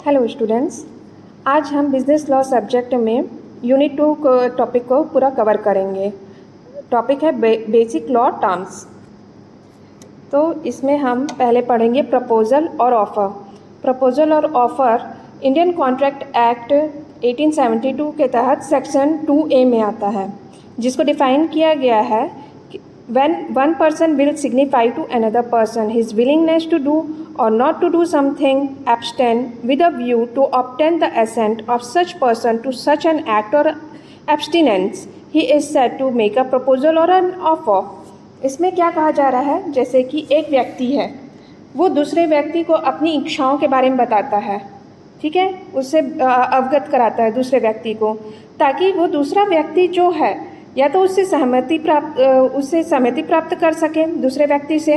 Hello students, आज हम business law subject में यूनिट 2 टॉपिक को पूरा कवर करेंगे। टॉपिक है बेसिक लॉ टर्म्स। तो इसमें हम पहले पढ़ेंगे प्रपोजल और ऑफ़र। प्रपोजल और ऑफ़र इंडियन कॉन्ट्रैक्ट एक्ट 1872 के तहत सेक्शन 2A में आता है, जिसको डिफ़ाइन किया गया है when one person will signify to another person his willingness to do or not to do something, abstain with a view to obtain the assent of such person to such an act or abstinence, he is said to make a proposal or an offer. इसमें क्या कहा जा रहा है, जैसे कि एक व्यक्ति है, वो दूसरे व्यक्ति को अपनी इच्छाओं के बारे में बताता है, ठीक है, उससे अवगत कराता है दूसरे व्यक्ति को, ताकि वो दूसरा व्यक्ति जो है या तो उससे सहमति प्राप्त कर सके दूसरे व्यक्ति से,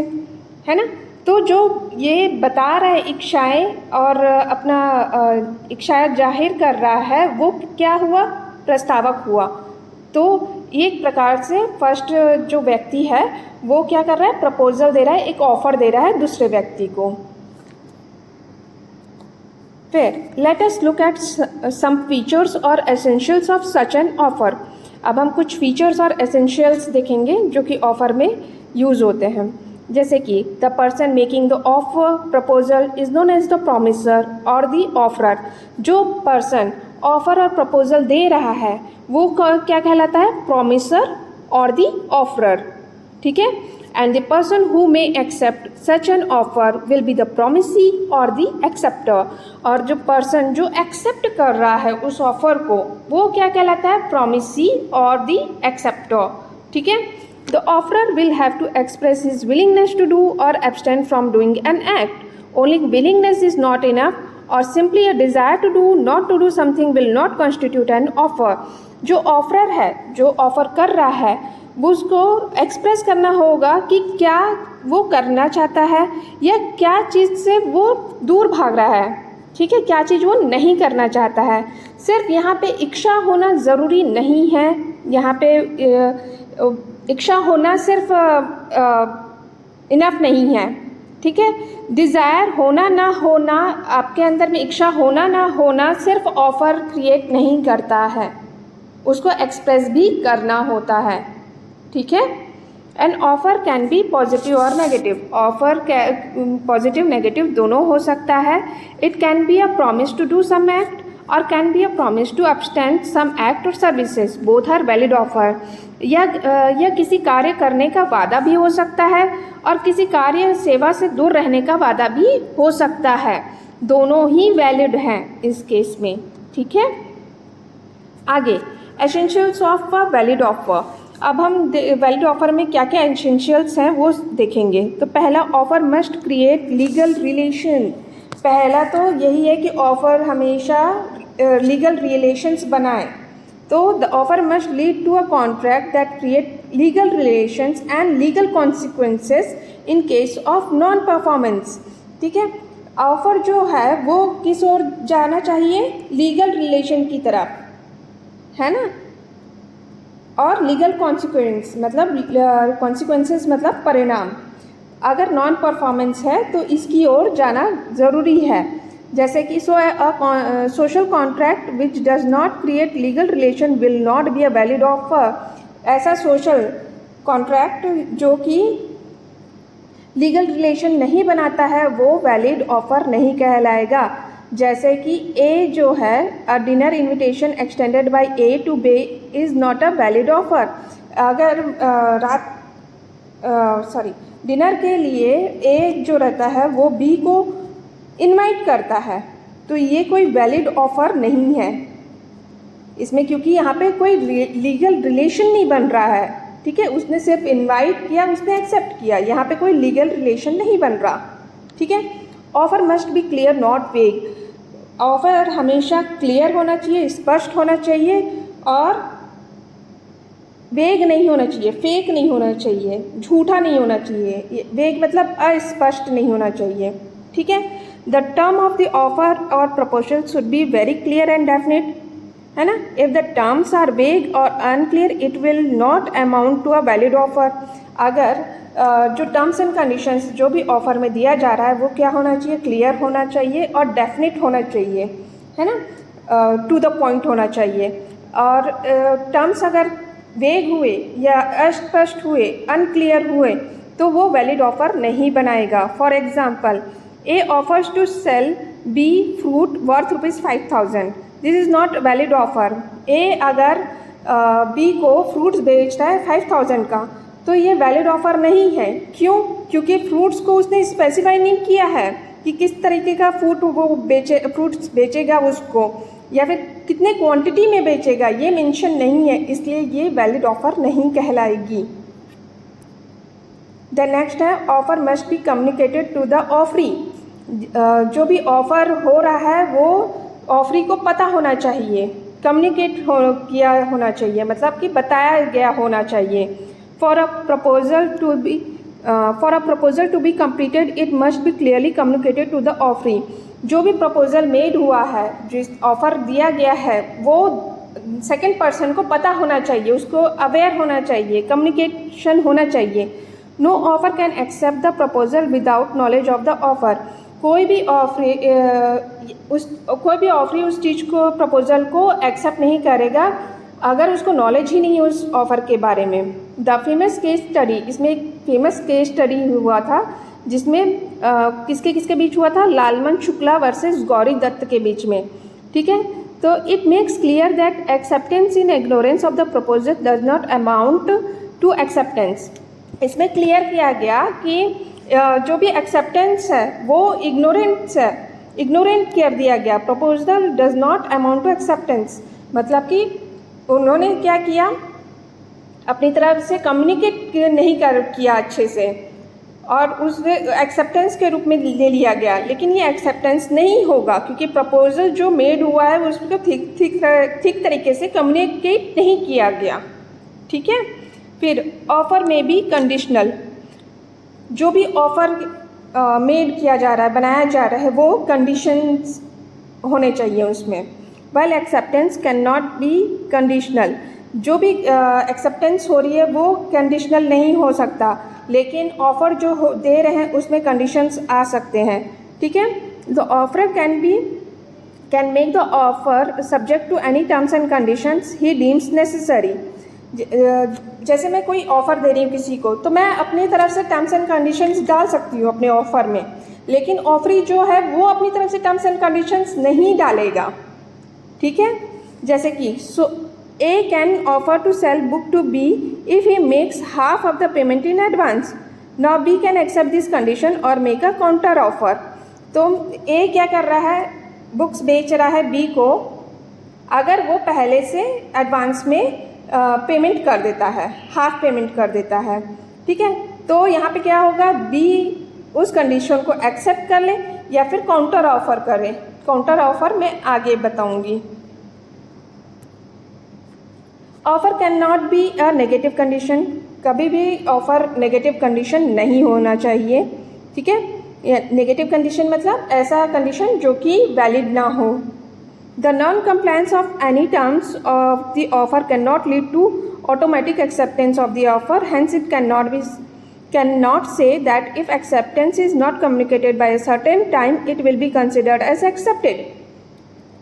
है ना। तो जो ये बता रहा है इच्छाएं और अपना इच्छाएं जाहिर कर रहा है, वो क्या हुआ, प्रस्तावक हुआ। तो एक प्रकार से फर्स्ट जो व्यक्ति है वो क्या कर रहा है, प्रपोजल दे रहा है, एक ऑफर दे रहा है दूसरे व्यक्ति को। फिर let us look at some features और essentials of such an offer. अब हम कुछ फीचर्स और एसेंशियल्स देखेंगे जो कि ऑफ़र में यूज़ होते हैं। जैसे कि the person making the offer proposal is known as the promiser और द ऑफरर। जो पर्सन ऑफर और प्रपोजल दे रहा है वो क्या कहलाता है, प्रॉमिसर और द ऑफरर, ठीक है। And the person who may accept such an offer will be the promisee और द एक्सेप्टर। और जो पर्सन जो एक्सेप्ट कर रहा है उस ऑफर को, वो क्या कहलाता है, प्रॉमिसी और द एक्सेप्टर, ठीक है। The offerer will have to express his willingness to do और abstain from doing an act. Only willingness is not enough और simply a desire to do not to do something will not constitute an offer. जो offerer है, जो offer कर रहा है, वो उसको एक्सप्रेस करना होगा कि क्या वो करना चाहता है या क्या चीज़ से वो दूर भाग रहा है, ठीक है, क्या चीज़ वो नहीं करना चाहता है। सिर्फ यहाँ पे इच्छा होना ज़रूरी नहीं है, यहाँ पे इच्छा होना सिर्फ इनफ नहीं है, ठीक है। डिज़ायर होना ना होना, आपके अंदर में इच्छा होना ना होना सिर्फ ऑफ़र क्रिएट नहीं करता है, उसको एक्सप्रेस भी करना होता है, ठीक है। An offer can be positive और नेगेटिव। ऑफर पॉजिटिव नेगेटिव दोनों हो सकता है। It can be a promise to do some act और can be a promise to abstain some act और services, both are valid offer. या किसी कार्य करने का वादा भी हो सकता है और किसी कार्य सेवा से दूर रहने का वादा भी हो सकता है, दोनों ही वैलिड हैं इस केस में, ठीक है। आगे essentials of a valid offer. अब हम वैलिड ऑफर में क्या क्या एसेंशियल्स हैं वो देखेंगे। तो पहला, offer must create legal relation. पहला तो यही है कि ऑफर हमेशा लीगल रिलेशंस बनाए। तो the offer must lead to a contract that create legal relations and legal consequences in case of non performance, ठीक है। ऑफर जो है वो किस ओर जाना चाहिए, लीगल रिलेशन की तरफ, है ना। और लीगल कॉन्सिक्वेंस मतलब कॉन्सिक्वेंसेस मतलब परिणाम। अगर नॉन परफॉर्मेंस है तो इसकी ओर जाना ज़रूरी है। जैसे कि social contract which does not create legal relation will not be a valid offer. ऐसा सोशल कॉन्ट्रैक्ट जो कि लीगल रिलेशन नहीं बनाता है वो वैलिड ऑफर नहीं कहलाएगा। जैसे कि ए जो है, a dinner invitation extended by A to B is not a valid offer. अगर डिनर के लिए ए जो रहता है वो बी को इनवाइट करता है, तो ये कोई वैलिड ऑफर नहीं है इसमें, क्योंकि यहाँ पे कोई लीगल रिलेशन नहीं बन रहा है, ठीक है। उसने सिर्फ इनवाइट किया, उसने एक्सेप्ट किया, यहाँ पे कोई लीगल रिलेशन नहीं बन रहा, ठीक है। Offer must B clear not वेग। ऑफर हमेशा क्लियर होना चाहिए, स्पष्ट होना चाहिए और वेग नहीं होना चाहिए, फेक नहीं होना चाहिए, झूठा नहीं होना चाहिए। वेग मतलब अस्पष्ट नहीं होना चाहिए, ठीक है। The term of the offer और proposal should be very clear and definite. है ना। If the terms are vague और unclear it will not amount to a valid offer. अगर जो टर्म्स एंड कंडीशंस जो भी ऑफ़र में दिया जा रहा है वो क्या होना चाहिए, क्लियर होना चाहिए और डेफिनेट होना चाहिए, है ना, टू द पॉइंट होना चाहिए। और टर्म्स अगर वेग हुए या अस्पष्ट हुए, अनक्लियर हुए, तो वो वैलिड ऑफर नहीं बनाएगा। For example, A offers to sell B fruit worth ₹5,000, this is not valid offer. A अगर बी को फ्रूट्स बेचता है 5,000 का, तो ये वैलिड ऑफर नहीं है। क्यों? क्योंकि फ्रूट्स को उसने स्पेसिफाई नहीं किया है कि किस तरीके का फ्रूट्स बेचेगा उसको, या फिर कितने क्वांटिटी में बेचेगा, ये मेंशन नहीं है, इसलिए ये वैलिड ऑफर नहीं कहलाएगी। द नेक्स्ट है offer must be communicated to the offeree. जो भी ऑफर हो रहा है वो ऑफरी को पता होना चाहिए, कम्युनिकेट किया होना चाहिए, मतलब कि बताया गया होना चाहिए। For a proposal to be completed it must be clearly communicated to the offeree. जो भी प्रपोजल मेड हुआ है, जिस ऑफ़र दिया गया है, वो सेकेंड पर्सन को पता होना चाहिए, उसको अवेयर होना चाहिए, कम्युनिकेशन होना चाहिए। No offer can accept the proposal without knowledge of the offer. कोई भी ऑफरी उस चीज़ को, प्रपोजल को एक्सेप्ट नहीं करेगा अगर उसको नॉलेज ही नहीं है उस ऑफ़र के बारे में। द फेमस केस स्टडी, इसमें एक फेमस केस स्टडी हुआ था जिसमें किसके बीच हुआ था, लालमन शुक्ला वर्सेस गौरी दत्त के बीच में, ठीक है। तो it makes clear that acceptance in ignorance of the proposal does not amount to acceptance. इसमें क्लियर किया गया कि जो भी एक्सेप्टेंस है वो इग्नोरेंट कर दिया गया। Proposal does not amount to acceptance, मतलब कि उन्होंने क्या किया, अपनी तरफ से कम्युनिकेट नहीं किया अच्छे से, और उस एक्सेप्टेंस के रूप में ले लिया गया। लेकिन ये एक्सेप्टेंस नहीं होगा क्योंकि प्रपोजल जो मेड हुआ है उसको ठीक तरीके से कम्युनिकेट नहीं किया गया, ठीक है। फिर ऑफ़र में भी कंडीशनल, जो भी ऑफ़र मेड किया जा रहा है, बनाया जा रहा है, वो कंडीशंस होने चाहिए उसमें। While acceptance can not B conditional, जो भी एक्सेप्टेंस हो रही है वो कंडीशनल नहीं हो सकता, लेकिन ऑफ़र जो दे रहे हैं उसमें कंडीशंस आ सकते हैं, ठीक है। The offer can make the offer subject to any terms and conditions he deems necessary. जैसे मैं कोई ऑफ़र दे रही हूँ किसी को, तो मैं अपनी तरफ से टर्म्स एंड कंडीशंस डाल सकती हूँ अपने ऑफ़र में, लेकिन ऑफरी जो है वो अपनी तरफ से टर्म्स एंड कंडीशंस नहीं डालेगा, ठीक है। जैसे कि A can offer to sell book to B if he makes half of the payment in advance. Now B can accept this condition और मेक अ काउंटर ऑफर। तो ए क्या कर रहा है, बुक्स बेच रहा है बी को, अगर वो पहले से एडवांस में पेमेंट कर देता है, हाफ पेमेंट कर देता है, ठीक है। तो यहाँ पे क्या होगा, बी उस कंडीशन को एक्सेप्ट कर ले या फिर काउंटर ऑफर करे। काउंटर ऑफर मैं आगे बताऊंगी। Offer can not be a negative condition, कभी भी ऑफर नेगेटिव कंडीशन नहीं होना चाहिए, ठीक है। नेगेटिव कंडीशन मतलब ऐसा कंडीशन जो कि वैलिड ना हो। The non compliance of any terms of the offer can not lead to automatic acceptance of the offer, hence it cannot say that if acceptance is not communicated by a certain time it will be considered as accepted।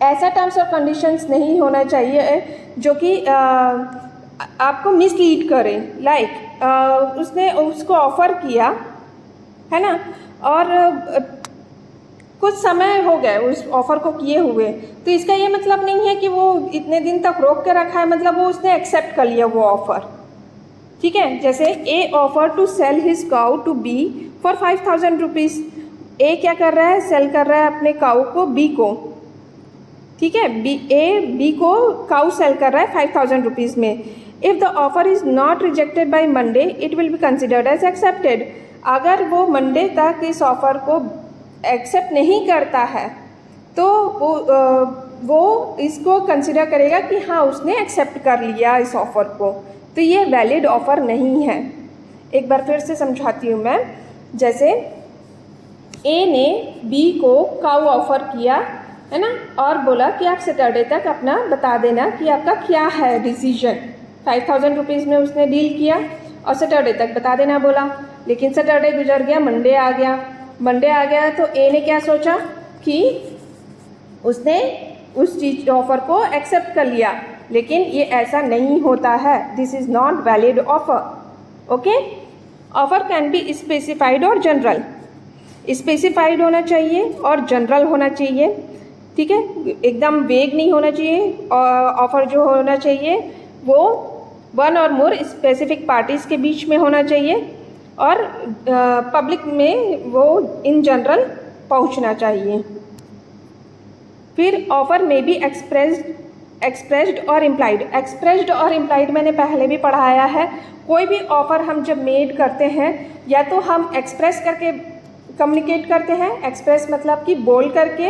ऐसा terms और conditions नहीं होना चाहिए जो कि आपको mislead करे। उसने उसको ऑफ़र किया है ना, और कुछ समय हो गए उस ऑफ़र को किए हुए, तो इसका ये मतलब नहीं है कि वो इतने दिन तक रोक के रखा है, मतलब वो उसने एक्सेप्ट कर लिया वो ऑफ़र, ठीक है। जैसे A offer to sell his cow to B for 5,000 rupees. A क्या कर रहा है, सेल कर रहा है अपने काउ को बी को, ठीक है। बी को काउ सेल कर रहा है 5,000 रुपीज़ में। If the offer is not rejected by Monday it will be considered as accepted. अगर वो मंडे तक इस ऑफ़र को एक्सेप्ट नहीं करता है तो वो इसको कंसिडर करेगा कि हाँ उसने एक्सेप्ट कर लिया इस ऑफ़र को, तो ये वैलिड ऑफ़र नहीं है। एक बार फिर से समझाती हूँ मैं। जैसे ए ने बी को काउ ऑफ़र किया है ना, और बोला कि आप सैटरडे तक अपना बता देना कि आपका क्या है डिसीजन। 5000 रुपीज़ में उसने डील किया और सैटरडे तक बता देना बोला। लेकिन सैटरडे गुजर गया, मंडे आ गया। मंडे आ गया तो ए ने क्या सोचा कि उसने उस चीज ऑफर को एक्सेप्ट कर लिया, लेकिन ये ऐसा नहीं होता है। This is not valid offer. Okay, offer can be specified और जनरल। स्पेसिफाइड होना चाहिए और जनरल होना चाहिए, ठीक है, एकदम वेग नहीं होना चाहिए। ऑफर जो होना चाहिए वो वन और मोर स्पेसिफिक पार्टीज़ के बीच में होना चाहिए और पब्लिक में वो इन जनरल पहुंचना चाहिए। फिर ऑफर में भी एक्सप्रेस्ड और इम्प्लाइड। एक्सप्रेस्ड और इम्प्लाइड मैंने पहले भी पढ़ाया है। कोई भी ऑफर हम जब मेड करते हैं या तो हम एक्सप्रेस करके कम्युनिकेट करते हैं, एक्सप्रेस मतलब कि बोल करके,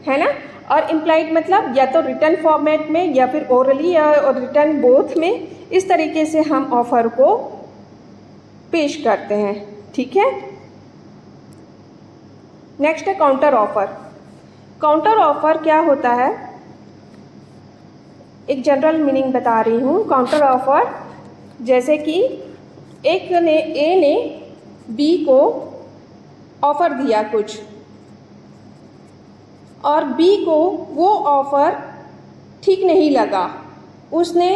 है ना, और इम्प्लाइड मतलब या तो रिटर्न फॉर्मेट में या फिर ओरली या रिटर्न बोथ में। इस तरीके से हम ऑफर को पेश करते हैं, ठीक है। नेक्स्ट है काउंटर ऑफर। काउंटर ऑफर क्या होता है, एक जनरल मीनिंग बता रही हूँ। काउंटर ऑफर जैसे कि ए ने बी को ऑफर दिया कुछ और बी को वो ऑफर ठीक नहीं लगा, उसने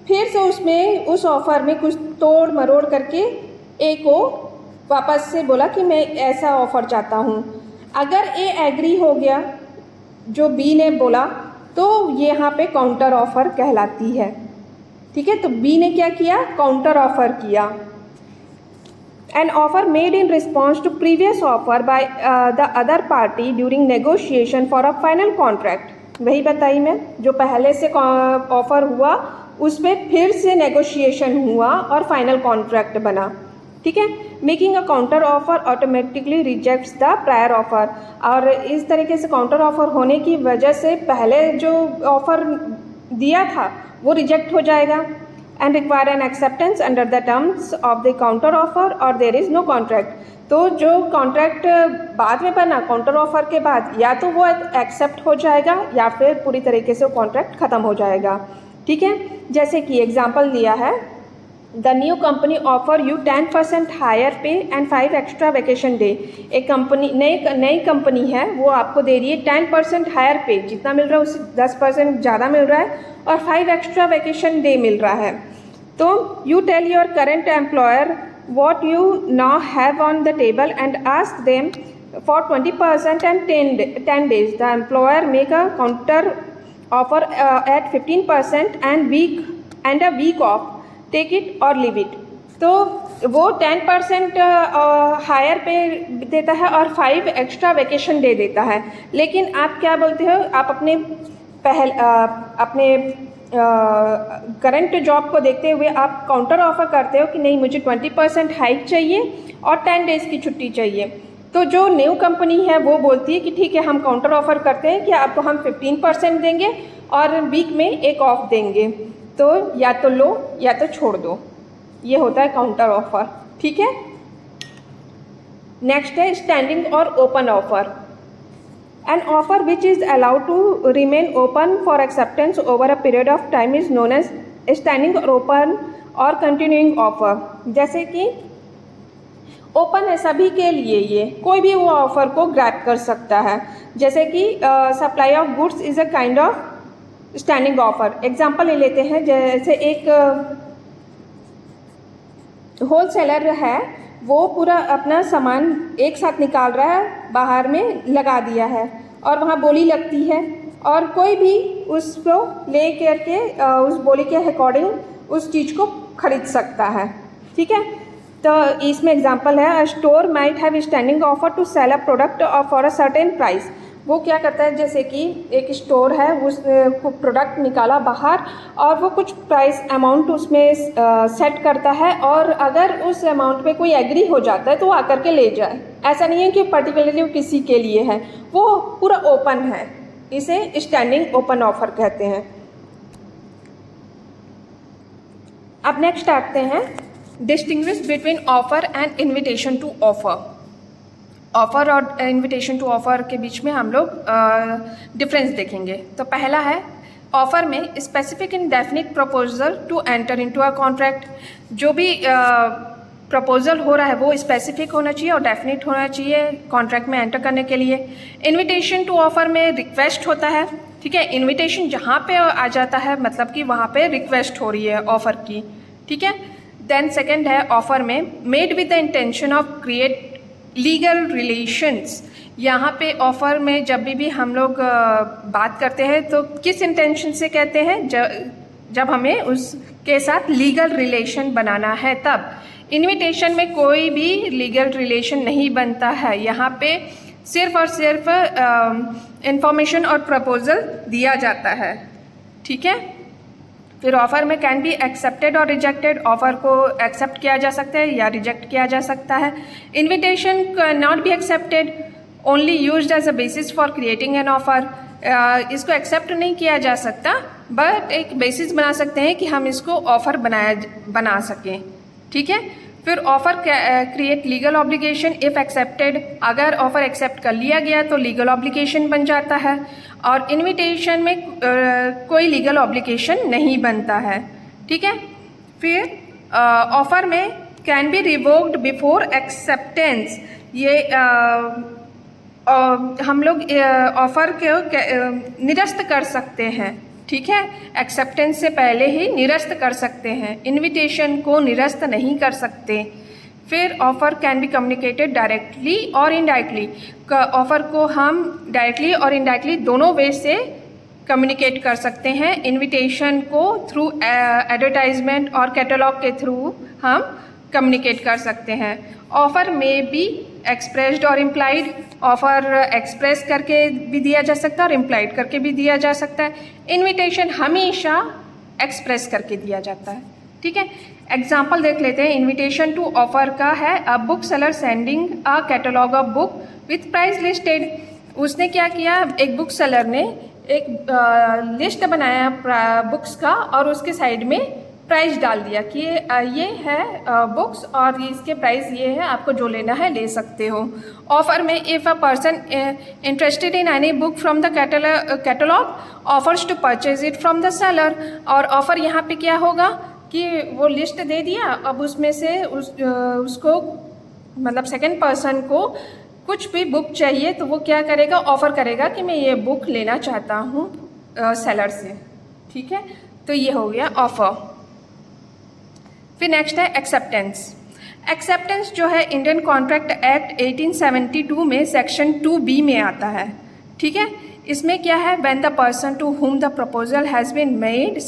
फिर से उस ऑफर में कुछ तोड़ मरोड़ करके ए को वापस से बोला कि मैं ऐसा ऑफर चाहता हूँ। अगर ए एग्री हो गया जो बी ने बोला तो ये यहाँ पे काउंटर ऑफर कहलाती है, ठीक है। तो बी ने क्या किया, काउंटर ऑफर किया। An offer made in response to previous offer by the other party during negotiation for a final contract। वही बताई मैं, जो पहले से ऑफर हुआ उस पर फिर से नेगोशिएशन हुआ और फाइनल कॉन्ट्रैक्ट बना, ठीक है। Making a counter offer automatically rejects the prior offer. और इस तरीके से काउंटर ऑफर होने की वजह से पहले जो ऑफर दिया था वो रिजेक्ट हो जाएगा। And require an acceptance under the terms of the counter offer और देयर इज़ नो कॉन्ट्रैक्ट। तो जो कॉन्ट्रैक्ट बाद में बना काउंटर ऑफर के बाद, या तो वो एक्सेप्ट हो जाएगा या फिर पूरी तरीके से वो कॉन्ट्रैक्ट ख़त्म हो जाएगा, ठीक है। जैसे कि एग्जाम्पल दिया है, the new company offer you 10% higher pay and 5 extra vacation day. एक कंपनी नई कंपनी है, वो आपको दे रही है 10% हायर पे, जितना मिल रहा है उससे 10% ज़्यादा मिल रहा है और 5 एक्स्ट्रा वेकेशन डे मिल रहा है। तो you tell your current employer what you now have on the table and ask them for 20% and 10 days. The employer make a counter offer at 15% and a week off. Take it or leave it. तो वो 10% higher पे देता है और 5 extra vacation day देता है। लेकिन आप क्या बोलते हो, आप अपने करंट जॉब को देखते हुए आप काउंटर ऑफर करते हो कि नहीं, मुझे 20% हाइक चाहिए और 10 डेज़ की छुट्टी चाहिए। तो जो न्यू कंपनी है वो बोलती है कि ठीक है, हम काउंटर ऑफर करते हैं कि आपको हम 15% देंगे और वीक में एक ऑफ देंगे, तो या तो लो या तो छोड़ दो। ये होता है काउंटर ऑफर, ठीक है। नेक्स्ट है स्टैंडिंग और open offer. An offer which is allowed to remain open for acceptance over a period of time is known as standing or open or continuing offer। जैसे कि ओपन है सभी के लिए, ये कोई भी वो ऑफर को ग्रैब कर सकता है। जैसे कि supply of goods is a kind of standing offer. Example ले लेते हैं, जैसे एक होलसेलर है, वो पूरा अपना सामान एक साथ निकाल रहा है, बाहर में लगा दिया है और वहाँ बोली लगती है और कोई भी उसको ले करके उस बोली के अकॉर्डिंग उस चीज़ को खरीद सकता है, ठीक है। तो इसमें एग्जांपल है, a store might have standing offer to sell a product for a certain price. वो क्या करता है, जैसे कि एक स्टोर है, उस प्रोडक्ट निकाला बाहर और वो कुछ प्राइस अमाउंट उसमें सेट करता है और अगर उस अमाउंट पे कोई एग्री हो जाता है तो वो आकर के ले जाए। ऐसा नहीं है कि पर्टिकुलरली किसी के लिए है, वो पूरा ओपन है। इसे स्टैंडिंग ओपन ऑफर कहते हैं। अब नेक्स्ट आते हैं, distinguish between offer and invitation to offer. Offer और इनविटेशन टू ऑफ़र के बीच में हम लोग डिफरेंस देखेंगे। तो पहला है ऑफ़र में specific in definite proposal to enter into a contract. जो भी प्रपोजल हो रहा है वो स्पेसिफिक होना चाहिए और डेफिनिट होना चाहिए कॉन्ट्रैक्ट में एंटर करने के लिए। इनविटेशन टू ऑफ़र में रिक्वेस्ट होता है, ठीक है। इनविटेशन जहाँ पे आ जाता है मतलब कि वहाँ पे रिक्वेस्ट हो रही है ऑफ़र की, ठीक है। देन सेकंड है ऑफ़र में made with the intention of create legal relations. यहाँ पे ऑफ़र में जब भी हम लोग बात करते हैं तो किस इंटेंशन से कहते हैं, जब हमें उसके साथ लीगल रिलेशन बनाना है तब। इनविटेशन में कोई भी लीगल रिलेशन नहीं बनता है, यहाँ पे सिर्फ और सिर्फ इंफॉर्मेशन और प्रपोजल दिया जाता है, ठीक है। फिर ऑफ़र में कैन बी एक्सेप्टेड और रिजेक्टेड। ऑफ़र को एक्सेप्ट किया जा सकता है या रिजेक्ट किया जा सकता है। Invitation not be accepted, only used as a basis for creating an offer. इसको एक्सेप्ट नहीं किया जा सकता बट एक बेसिस बना सकते हैं कि हम इसको ऑफ़र बना सकें, ठीक है। फिर offer create legal obligation if accepted. अगर ऑफ़र एक्सेप्ट कर लिया गया तो लीगल ऑब्लिगेशन बन जाता है, और इनविटेशन में कोई लीगल ऑब्लिगेशन नहीं बनता है, ठीक है। फिर ऑफ़र में can be revoked before acceptance. ये हम लोग ऑफ़र को निरस्त कर सकते हैं, ठीक है। एक्सेप्टेंस से पहले ही निरस्त कर सकते हैं, इनविटेशन को निरस्त नहीं कर सकते। फिर offer can be communicated directly और इनडायरेक्टली। ऑफ़र को हम डायरेक्टली और इनडायरेक्टली दोनों वे से कम्युनिकेट कर सकते हैं। इनविटेशन को थ्रू एडवर्टाइजमेंट और कैटलॉग के थ्रू हम कम्युनिकेट कर सकते हैं। ऑफ़र में बी एक्सप्रेस्ड और इम्प्लाइड। ऑफ़र एक्सप्रेस करके भी दिया जा सकता है और इम्प्लाइड करके भी दिया जा सकता है। इनविटेशन हमेशा एक्सप्रेस करके दिया जाता है, ठीक है। एग्जाम्पल देख लेते हैं। इनविटेशन टू ऑफ़र का है a book seller sending a catalogue of book with price listed. उसने क्या किया, एक बुक सेलर ने एक लिस्ट बनाया बुक्स का और उसके साइड में प्राइस डाल दिया कि ये है बुक्स और इसके प्राइस ये है, आपको जो लेना है ले सकते हो। ऑफ़र में if a person interested in any book from the catalogue offers to purchase it from the seller. और ऑफ़र यहाँ पे क्या होगा कि वो लिस्ट दे दिया, अब उसमें से उसको मतलब सेकंड पर्सन को कुछ भी बुक चाहिए तो वो क्या करेगा, ऑफ़र करेगा कि मैं ये बुक लेना चाहता हूँ सेलर से, ठीक है। तो ये हो गया ऑफ़र। फिर नेक्स्ट है एक्सेप्टेंस। एक्सेप्टेंस जो है इंडियन कॉन्ट्रैक्ट एक्ट 1872 में सेक्शन 2B में आता है, ठीक है। इसमें क्या है, when the person to whom the proposal has been made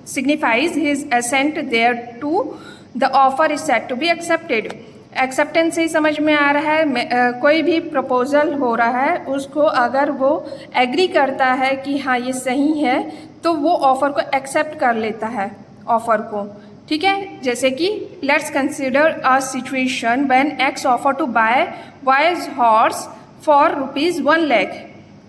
signifies his assent there to the offer is set to be accepted. Acceptance से ही समझ में आ रहा है कोई भी प्रपोजल हो रहा है उसको अगर वो एग्री करता है कि हाँ ये सही है तो वो ऑफ़र को एक्सेप्ट कर लेता है ऑफ़र को, ठीक है। जैसे कि let's consider a situation when X offer to buy wise horse for ₹1 lakh।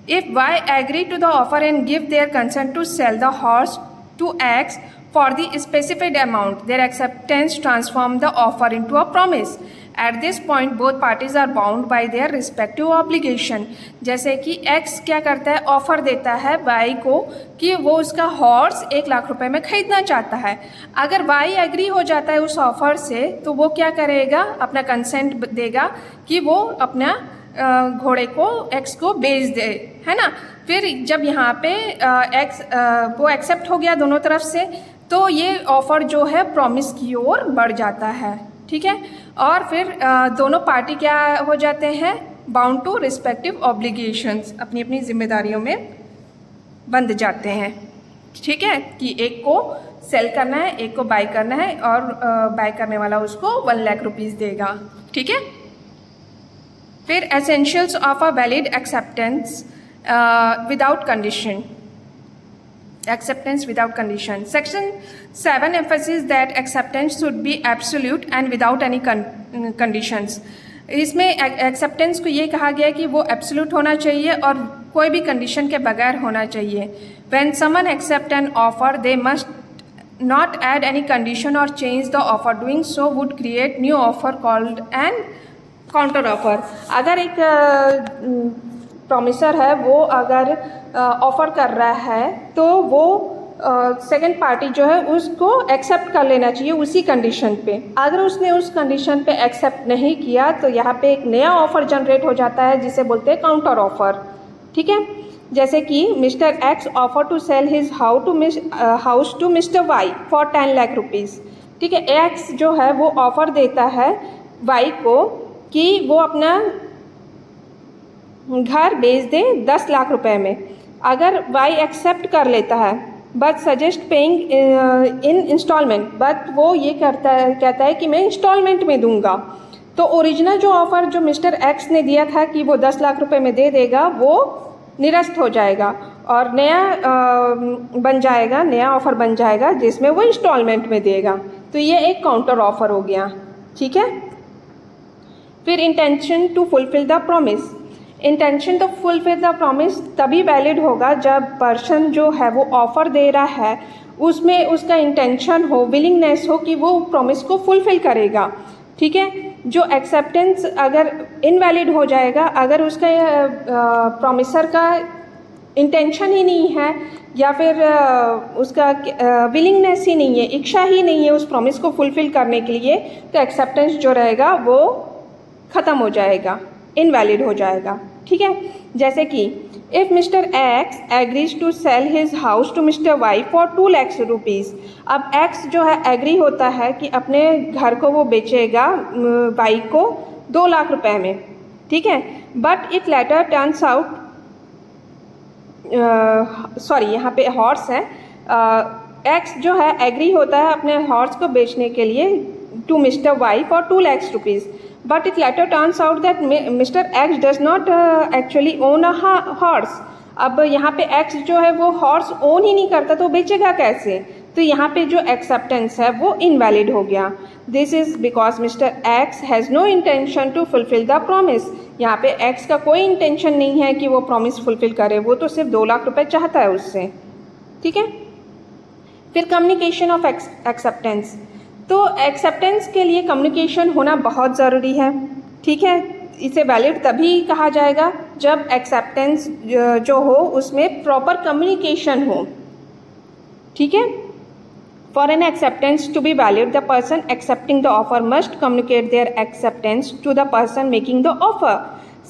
If Y agree to the offer and give their consent to sell the horse to X for the specified amount, their acceptance transform the offer into a promise. At this point, both parties are bound by their respective obligation. जैसे कि X क्या करता है, offer देता है Y को कि वो उसका हॉर्स 1 लाख रुपए में खरीदना चाहता है। अगर Y एग्री हो जाता है उस ऑफ़र से तो वो क्या करेगा, अपना कंसेंट देगा कि वो अपना घोड़े को X को बेच दे, है ना। फिर जब यहाँ पे X वो एक्सेप्ट हो गया दोनों तरफ से तो ये ऑफ़र जो है प्रॉमिस की ओर बढ़ जाता है, ठीक है। और फिर दोनों पार्टी क्या हो जाते हैं, बाउंड टू रिस्पेक्टिव ऑब्लिगेशंस, अपनी अपनी जिम्मेदारियों में बंध जाते हैं, ठीक है। कि एक को सेल करना है, एक को बाय करना है और बाय करने वाला उसको 1 लाख रुपीज़ देगा, ठीक है। फिर essentials of a valid acceptance without condition. Acceptance without condition. Section 7 emphasizes that acceptance should be absolute and without any conditions. इसमें एक्सेप्टेंस को ये कहा गया है कि वो एब्सोल्यूट होना चाहिए और कोई भी कंडीशन के बगैर होना चाहिए। When someone accept an offer, they must not add any condition or change the offer. Doing so would create new offer called an counter offer, अगर एक प्रॉमिसर है वो अगर ऑफ़र कर रहा है तो वो सेकंड पार्टी जो है उसको एक्सेप्ट कर लेना चाहिए उसी कंडीशन पे। अगर उसने उस कंडीशन पे एक्सेप्ट नहीं किया तो यहाँ पे एक नया ऑफ़र जनरेट हो जाता है जिसे बोलते हैं काउंटर ऑफ़र। ठीक है, जैसे कि mister X offer to sell his house to mister Y for 10 lakh rupees. ठीक है, एक्स जो है वो ऑफ़र देता है वाई को कि वो अपना घर बेच दे 10 लाख रुपए में। अगर वाई एक्सेप्ट कर लेता है but suggest paying in instalment, but वो ये कहता है कि मैं इंस्टॉलमेंट में दूंगा, तो ओरिजिनल जो ऑफ़र जो मिस्टर एक्स ने दिया था कि वो 10 लाख रुपए में दे देगा वो निरस्त हो जाएगा और नया बन जाएगा, नया ऑफ़र बन जाएगा जिसमें वो इंस्टॉलमेंट में देगा। तो ये एक काउंटर ऑफ़र हो गया। ठीक है, फिर intention to fulfil the promise. Intention to fulfil the promise तभी वैलिड होगा जब पर्सन जो है वो ऑफ़र दे रहा है उसमें उसका इंटेंशन हो, विलिंगनेस हो कि वो प्रॉमिस को फुलफिल करेगा। ठीक है, जो एक्सेप्टेंस अगर इनवैलिड हो जाएगा अगर उसका प्रॉमिसर का इंटेंशन ही नहीं है या फिर उसका विलिंगनेस ही नहीं है, इच्छा ही नहीं है उस प्रॉमिस को फुलफिल करने के लिए, तो एक्सेप्टेंस जो रहेगा वो ख़त्म हो जाएगा, इनवैलिड हो जाएगा। ठीक है, जैसे कि if mister X agrees to sell his house to mister Y for 2 lakh rupees. अब एक्स जो है एग्री होता है कि अपने घर को वो बेचेगा वाई को 2 लाख रुपए में। ठीक है, but it later turns out, sorry यहाँ पे हॉर्स है, एक्स जो है एग्री होता है अपने हॉर्स को बेचने के लिए to mister Y for 2 lakh rupees, but it later turns out that Mr. X does not actually own a horse। अब यहाँ पे X जो है वो हॉर्स ओन ही नहीं करता तो बेचेगा कैसे, तो यहाँ पे जो एक्सेप्टेंस है वो इनवैलिड हो गया। This is because mister X has no intention to fulfil the promise. यहाँ पे X का कोई इंटेंशन नहीं है कि वो प्रॉमिस फुलफिल करे, वो तो सिर्फ 2 लाख रुपए चाहता है उससे। ठीक है, फिर कम्युनिकेशन ऑफ एक्सेप्टेंस। तो एक्सेप्टेंस के लिए कम्युनिकेशन होना बहुत ज़रूरी है। ठीक है, इसे वैलिड तभी कहा जाएगा जब एक्सेप्टेंस जो हो उसमें प्रॉपर कम्युनिकेशन हो। ठीक है, for an acceptance to be valid the person accepting the offer must communicate their acceptance to the person making the offer.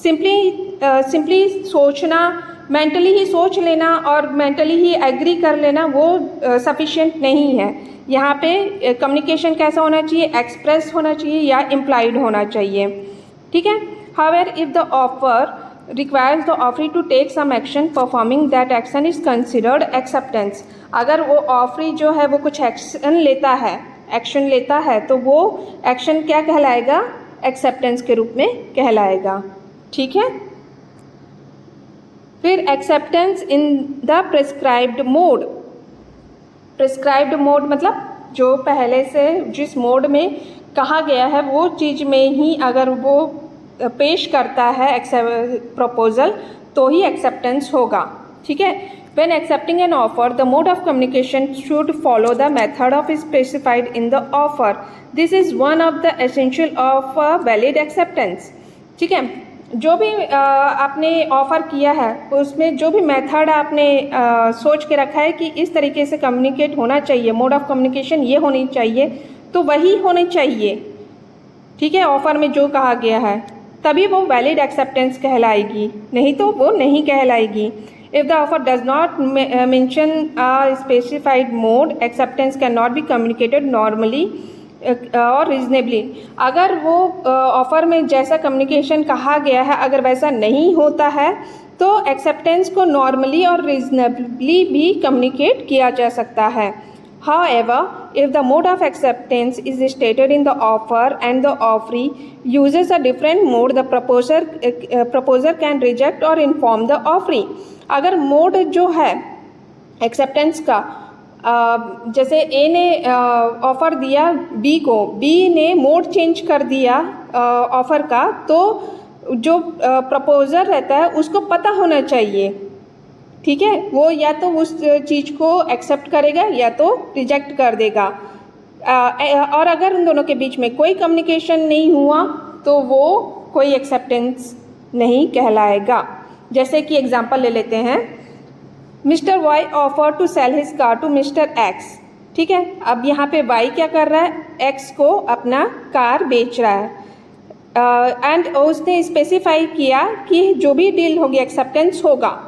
Simply सोचना, मेंटली ही सोच लेना और मेंटली ही एग्री कर लेना वो सफिशिएंट नहीं है। यहाँ पे कम्युनिकेशन कैसा होना चाहिए, एक्सप्रेस होना चाहिए या इम्प्लाइड होना चाहिए। ठीक है, however if the offer requires the offeree to take some action performing that action is considered acceptance. अगर वो ऑफरी जो है वो कुछ एक्शन लेता है तो वो एक्शन क्या कहलाएगा, एक्सेप्टेंस के रूप में कहलाएगा। ठीक है, फिर acceptance in the prescribed mode. Prescribed mode मतलब जो पहले से जिस मोड में कहा गया है वो चीज़ में ही अगर वो पेश करता है प्रपोजल तो ही एक्सेप्टेंस होगा। ठीक है, when accepting an offer the mode of communication should follow the method of specified in the offer. This is one of the essential of valid acceptance. ठीक है, जो भी आपने ऑफ़र किया है उसमें जो भी मेथड आपने सोच के रखा है कि इस तरीके से कम्युनिकेट होना चाहिए, मोड ऑफ कम्युनिकेशन ये होनी चाहिए, तो वही होनी चाहिए। ठीक है, ऑफ़र में जो कहा गया है तभी वो वैलिड एक्सेप्टेंस कहलाएगी, नहीं तो वो नहीं कहलाएगी। If the offer does not mention a specified mode acceptance can not be communicated normally और रीजनेबली। अगर वो ऑफ़र में जैसा कम्युनिकेशन कहा गया है अगर वैसा नहीं होता है तो एक्सेप्टेंस को नॉर्मली और रीजनेबली भी कम्युनिकेट किया जा सकता है। However, if the mode of acceptance is stated in the offer and the offeree uses a different mode, the proposer can reject or inform the offeree। अगर मोड जो है एक्सेप्टेंस का जैसे ए ने ऑफ़र दिया बी को, बी ने mode change कर दिया ऑफ़र का, तो जो प्रपोजर रहता है उसको पता होना चाहिए। ठीक है, वो या तो उस चीज़ को एक्सेप्ट करेगा या तो रिजेक्ट कर देगा। और अगर उन दोनों के बीच में कोई कम्युनिकेशन नहीं हुआ तो वो कोई एक्सेप्टेंस नहीं कहलाएगा। जैसे कि एग्जांपल ले लेते हैं, mister Y offer to sell his car to mister X. ठीक है, अब यहाँ पे वाई क्या कर रहा है, एक्स को अपना कार बेच रहा है एंड उसने स्पेसिफाई किया कि जो भी डील होगी, एक्सेप्टेंस होगा,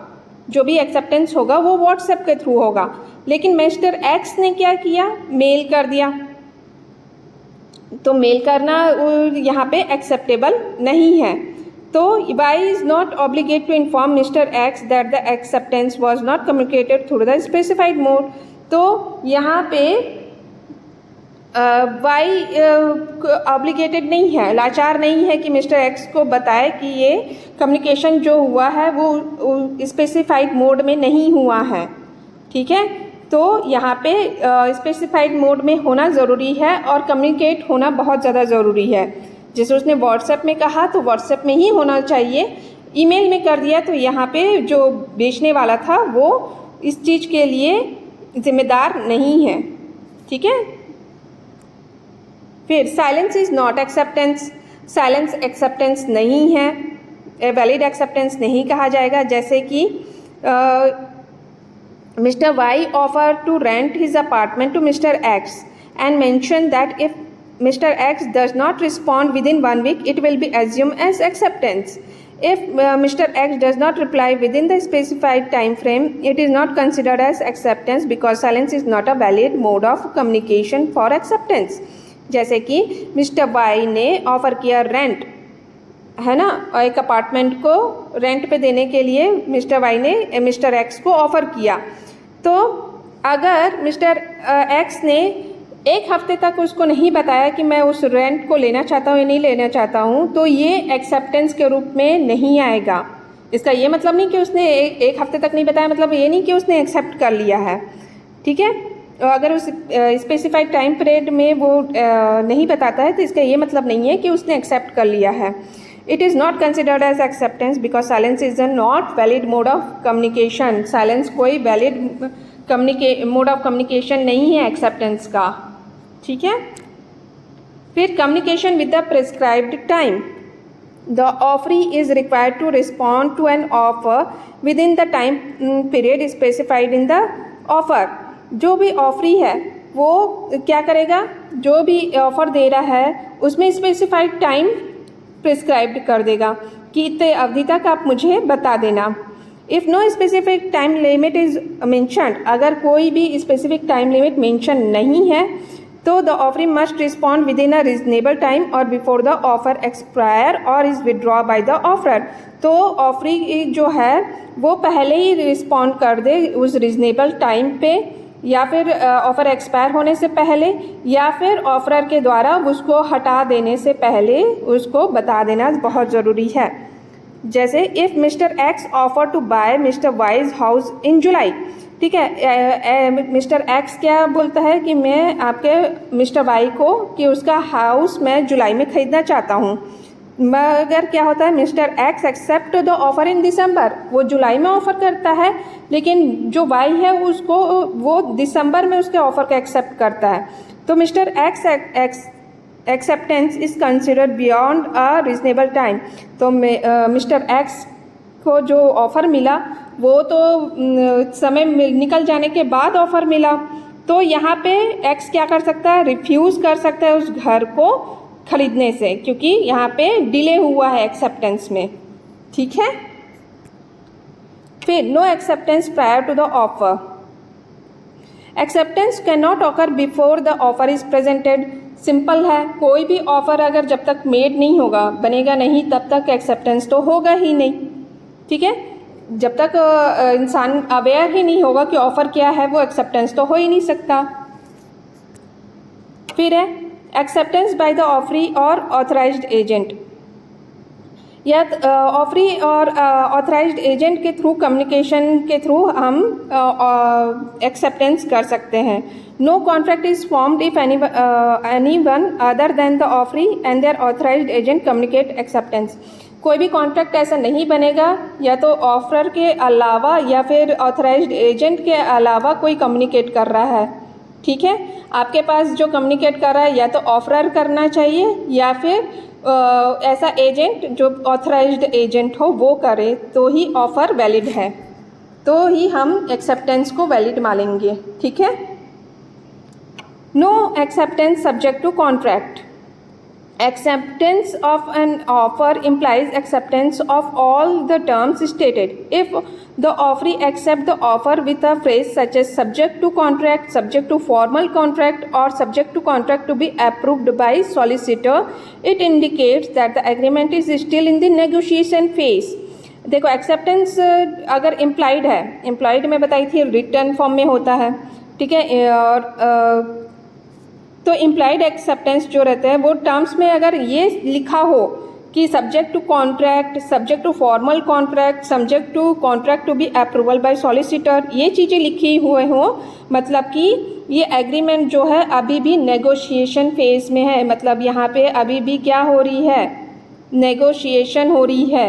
जो भी एक्सेप्टेंस होगा वो व्हाट्सएप के थ्रू होगा। लेकिन मिस्टर एक्स ने क्या किया, मेल कर दिया। तो मेल करना यहाँ पे एक्सेप्टेबल नहीं है। तो Y is not obligated to inform Mr. X that the acceptance was not communicated through the specified mode। तो यहाँ पे Y ऑब्लिगेटेड नहीं है, लाचार नहीं है कि मिस्टर एक्स को बताए कि ये कम्युनिकेशन जो हुआ है वो स्पेसिफाइड मोड में नहीं हुआ है। ठीक है, तो यहाँ पे स्पेसिफाइड मोड में होना ज़रूरी है और कम्युनिकेट होना बहुत ज़्यादा ज़रूरी है। जैसे उसने व्हाट्सएप में कहा तो व्हाट्सएप में ही होना चाहिए, ईमेल में कर दिया तो यहाँ पे जो बेचने वाला था वो इस चीज़ के लिए जिम्मेदार नहीं है। ठीक है, फिर silence is not acceptance. Silence acceptance नहीं है, वैलिड एक्सेप्टेंस नहीं कहा जाएगा। जैसे कि mister Y offer to rent his apartment to mister X and mention that if Mr. X does not respond within 1 week, it will be assumed as acceptance. If Mr. X does not reply within the specified time frame, it is not considered as acceptance because silence is not a valid mode of communication for acceptance. जैसे कि Mr. Y ने offer किया rent, है ना, एक apartment को rent पे देने के लिए Mr. Y ने Mr. X को ऑफ़र किया। तो अगर Mr. X ने एक हफ्ते तक उसको नहीं बताया कि मैं उस रेंट को लेना चाहता हूँ या नहीं लेना चाहता हूँ, तो ये एक्सेप्टेंस के रूप में नहीं आएगा। इसका ये मतलब नहीं कि उसने एक हफ्ते तक नहीं बताया, मतलब ये नहीं कि उसने एक्सेप्ट कर लिया है। ठीक है, अगर उस स्पेसिफाइड टाइम पीरियड में वो नहीं बताता है तो इसका ये मतलब नहीं है कि उसने एक्सेप्ट कर लिया है। It is not considered as acceptance because silence is a not valid mode of communication. Silence कोई वैलिड मोड ऑफ कम्युनिकेशन नहीं है एक्सेप्टेंस का। ठीक है, फिर communication with the prescribed time. The offeree is required to respond to an offer within the time period specified in the offer. जो भी offeree है वो क्या करेगा, जो भी ऑफर दे रहा है उसमें स्पेसिफाइड टाइम प्रिस्क्राइब्ड कर देगा कि इतने अवधि तक आप मुझे बता देना। If no specific time limit is mentioned, अगर कोई भी स्पेसिफिक टाइम लिमिट मेंशन नहीं है तो the offeree must respond with in a reasonable time और बिफोर द ऑफर एक्सपायर और is withdraw by the offeror. तो ऑफरी जो है वो पहले ही रिस्पॉन्ड कर दे उस रीजनेबल टाइम पे, या फिर ऑफ़र एक्सपायर होने से पहले, या फिर ऑफरर के द्वारा उसको हटा देने से पहले उसको बता देना बहुत ज़रूरी है। जैसे if mister X offer to buy Mister Y's house in July. ठीक है, मिस्टर एक्स क्या बोलता है कि मैं आपके मिस्टर वाई को कि उसका हाउस मैं जुलाई में ख़रीदना चाहता हूँ, मगर क्या होता है Mister X accept the offer in December. वो जुलाई में ऑफ़र करता है लेकिन जो वाई है उसको वो दिसंबर में उसके ऑफ़र का एक्सेप्ट करता है। तो mister ex acceptance is considered beyond a reasonable time. तो मिस्टर एक्स को जो ऑफ़र मिला वो तो समय निकल जाने के बाद ऑफ़र मिला, तो यहाँ पे एक्स क्या कर सकता है, रिफ्यूज़ कर सकता है उस घर को खरीदने से, क्योंकि यहाँ पे डिले हुआ है एक्सेप्टेंस में। ठीक है, फिर no acceptance prior to the offer. Acceptance can not occur before the offer is presented. Simple है, कोई भी ऑफर अगर जब तक मेड नहीं होगा, बनेगा नहीं, तब तक एक्सेप्टेंस तो होगा ही नहीं। ठीक है, जब तक इंसान अवेयर ही नहीं होगा कि ऑफ़र क्या है, वो एक्सेप्टेंस तो हो ही नहीं सकता। फिर है एक्सेप्टेंस बाय द ऑफरी और ऑथराइज्ड एजेंट। या ऑफरी और ऑथराइज्ड एजेंट के थ्रू, कम्युनिकेशन के थ्रू हम एक्सेप्टेंस कर सकते हैं। No contract is formed if any one other than the offeree and their authorised agent communicate acceptance. कोई भी कॉन्ट्रैक्ट ऐसा नहीं बनेगा या तो ऑफर के अलावा या फिर ऑथराइज्ड एजेंट के अलावा कोई कम्युनिकेट कर रहा है। ठीक है, आपके पास जो कम्युनिकेट कर रहा है या तो ऑफरर करना चाहिए या फिर ऐसा एजेंट जो ऑथराइज्ड एजेंट हो वो करे तो ही ऑफ़र वैलिड है, तो ही हम एक्सेप्टेंस को वैलिड मानेंगे। ठीक है। No acceptance subject to contract. Acceptance of an offer implies acceptance of all the terms stated. If the offeree accepts the offer with a phrase such as subject to contract, subject to formal contract, or subject to contract to be approved by solicitor, it indicates that the agreement is still in the negotiation phase. देखो acceptance अगर implied है, implied में बताई थी return form में होता है। ठीक है। और तो इम्प्लाइड एक्सेप्टेंस जो रहते हैं वो टर्म्स में अगर ये लिखा हो कि subject to contract, subject to formal contract, subject to contract to be approval by solicitor, ये चीज़ें लिखी हुए हों, मतलब कि ये एग्रीमेंट जो है अभी भी नेगोशिएशन फेज में है। मतलब यहाँ पे अभी भी क्या हो रही है, नेगोशिएशन हो रही है।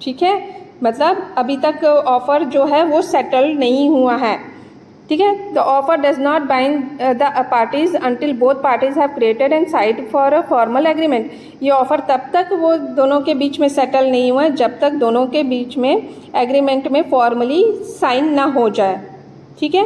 ठीक है। मतलब अभी तक ऑफ़र जो है वो सेटल नहीं हुआ है। ठीक है। The offer does not bind the parties until both parties have created and side for a formal agreement. ये ऑफर तब तक वो दोनों के बीच में सेटल नहीं हुआ है जब तक दोनों के बीच में एग्रीमेंट में फॉर्मली साइन ना हो जाए। ठीक है।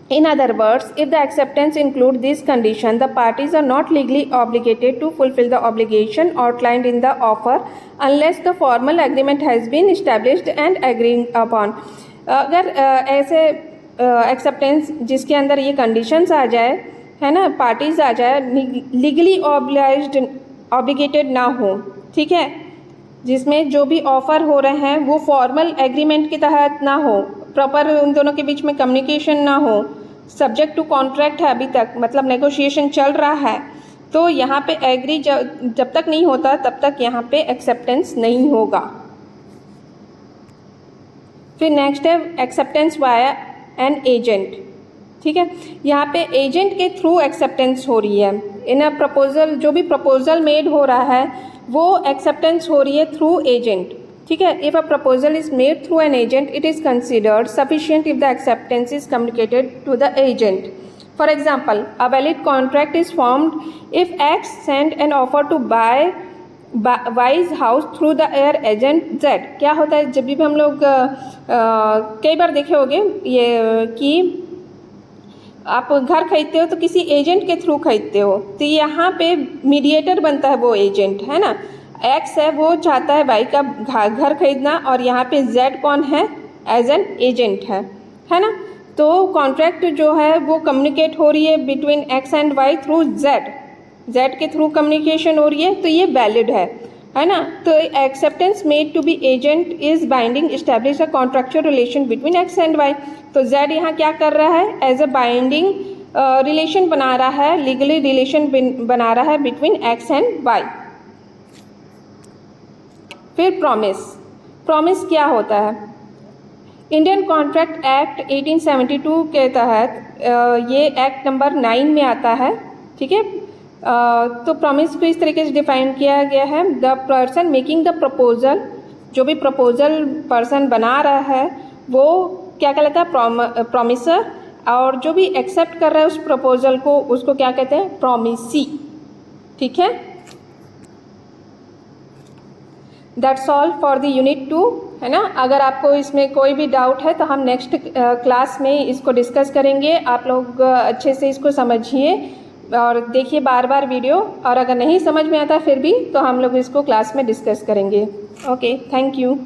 In other words, if the acceptance includes this condition, the parties are not legally obligated to fulfill the obligation outlined in the offer unless the formal agreement has been established and agreed upon. अगर ऐसे acceptance जिसके अंदर ये conditions आ जाए, है ना, parties आ जाए, legally obligated ना हो। ठीक है। जिसमें जो भी ऑफ़र हो रहे हैं वो फॉर्मल एग्रीमेंट के तहत ना हो, प्रॉपर उन दोनों के बीच में कम्युनिकेशन ना हो, सब्जेक्ट टू कॉन्ट्रैक्ट है अभी तक, मतलब नेगोशिएशन चल रहा है, तो यहाँ पे एग्री जब तक नहीं होता तब तक यहाँ पे एक्सेप्टेंस नहीं होगा। फिर नेक्स्ट है एक्सेप्टेंस वाया एन एजेंट। ठीक है। यहाँ पे एजेंट के थ्रू एक्सेप्टेंस हो रही है। इन अ प्रपोजल, जो भी प्रपोजल मेड हो रहा है वो एक्सेप्टेंस हो रही है थ्रू एजेंट। ठीक है। If a proposal is made through an agent it is considered sufficient if the acceptance is communicated to the agent. For example, a valid contract is formed if X send an offer to buy Y's house through their agent Z. क्या होता है, जब भी हम लोग कई बार देखे होंगे ये कि आप घर खरीदते हो तो किसी एजेंट के थ्रू खरीदते हो, तो यहाँ पे मीडिएटर बनता है वो एजेंट, है ना। एक्स है वो चाहता है वाई का घर खरीदना और यहाँ पे जेड कौन है, एज एन एजेंट है ना। तो कॉन्ट्रैक्ट जो है वो कम्युनिकेट हो रही है between X and Y through Z के थ्रू कम्युनिकेशन हो रही है, तो ये वैलिड है ना। तो acceptance made to be agent is binding establish a contractual relation between X and Y. तो जेड यहाँ क्या कर रहा है, एज अ बाइंडिंग रिलेशन बना रहा है, लीगली रिलेशन बना रहा है बिटवीन एक्स एंड वाई। फिर प्रॉमिस क्या होता है, इंडियन कॉन्ट्रैक्ट एक्ट 1872 के तहत ये एक्ट नंबर 9 में आता है। ठीक है। तो प्रॉमिस को इस तरीके से डिफाइन किया गया है, the person making the proposal, जो भी प्रपोजल पर्सन बना रहा है वो क्या कहलाता है, प्रॉमिसर, और जो भी एक्सेप्ट कर रहा है उस प्रपोजल को उसको क्या कहते हैं, प्रॉमिसी। ठीक है। That's all for the unit 2, है ना। अगर आपको इसमें कोई भी डाउट है तो हम नेक्स्ट क्लास में इसको डिस्कस करेंगे। आप लोग अच्छे से इसको समझिए और देखिए बार बार वीडियो, और अगर नहीं समझ में आता फिर भी तो हम लोग इसको क्लास में डिस्कस करेंगे। Okay, thank you.